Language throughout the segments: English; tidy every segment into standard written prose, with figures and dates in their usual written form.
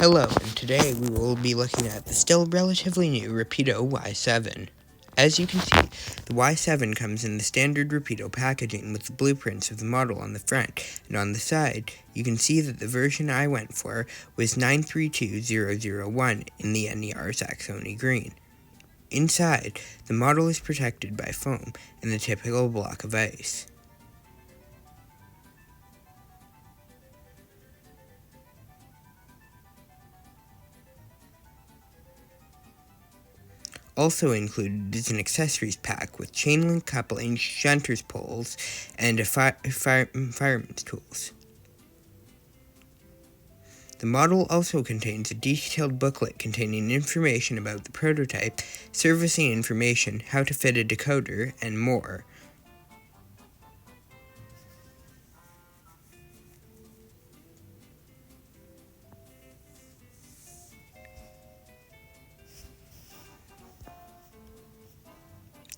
Hello, and today we will be looking at the still relatively new Rapido Y7. As you can see, the Y7 comes in the standard Rapido packaging with the blueprints of the model on the front, and on the side, you can see that the version I went for was 932001 in the NER Saxony green. Inside, the model is protected by foam and the typical block of ice. Also included is an accessories pack with chain link coupling, shunter's poles, and fireman's tools. The model also contains a detailed booklet containing information about the prototype, servicing information, how to fit a decoder, and more.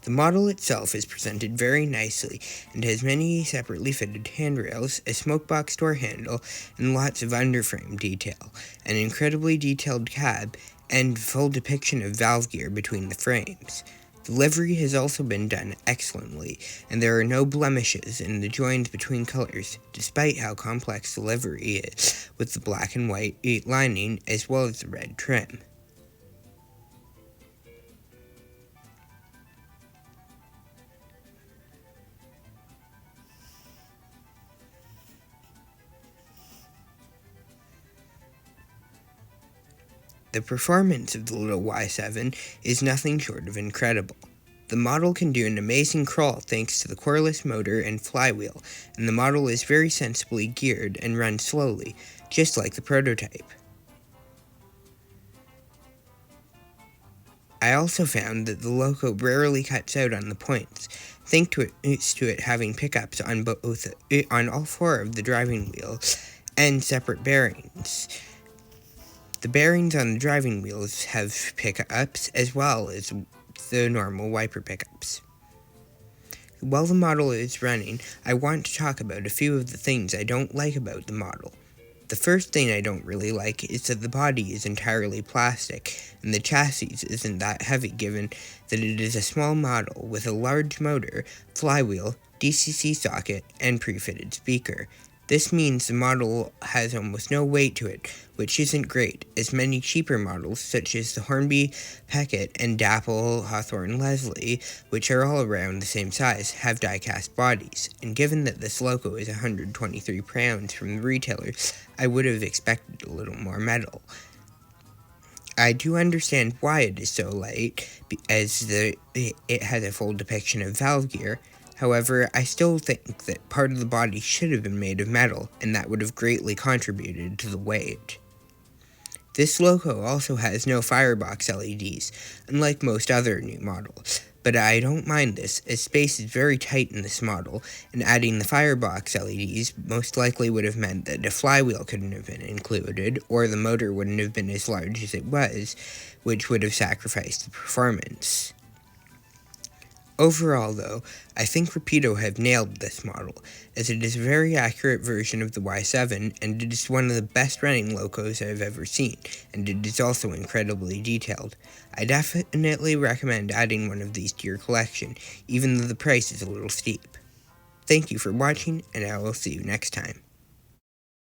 The model itself is presented very nicely and has many separately fitted handrails, a smokebox door handle, and lots of underframe detail, an incredibly detailed cab, and full depiction of valve gear between the frames. The livery has also been done excellently, and there are no blemishes in the joins between colors, despite how complex the livery is, with the black and white lining as well as the red trim. The performance of the little Y7 is nothing short of incredible. The model can do an amazing crawl thanks to the coreless motor and flywheel, and the model is very sensibly geared and runs slowly, just like the prototype. I also found that the loco rarely cuts out on the points, thanks to it having pickups on all four of the driving wheels and separate bearings. The bearings on the driving wheels have pickups as well as the normal wiper pickups. While the model is running, I want to talk about a few of the things I don't like about the model. The first thing I don't really like is that the body is entirely plastic, and the chassis isn't that heavy given that it is a small model with a large motor, flywheel, DCC socket, and pre-fitted speaker. This means the model has almost no weight to it, which isn't great, as many cheaper models, such as the Hornby, Peckett, and Dapple, Hawthorne, Leslie, which are all around the same size, have die-cast bodies, and given that this loco is 123 pounds from the retailer, I would have expected a little more metal. I do understand why it is so light, as it has a full depiction of valve gear. However, I still think that part of the body should have been made of metal, and that would have greatly contributed to the weight. This loco also has no firebox LEDs, unlike most other new models, but I don't mind this, as space is very tight in this model, and adding the firebox LEDs most likely would have meant that a flywheel couldn't have been included, or the motor wouldn't have been as large as it was, which would have sacrificed the performance. Overall, though, I think Rapido have nailed this model, as it is a very accurate version of the Y7, and it is one of the best running locos I've ever seen, and it is also incredibly detailed. I definitely recommend adding one of these to your collection, even though the price is a little steep. Thank you for watching, and I will see you next time.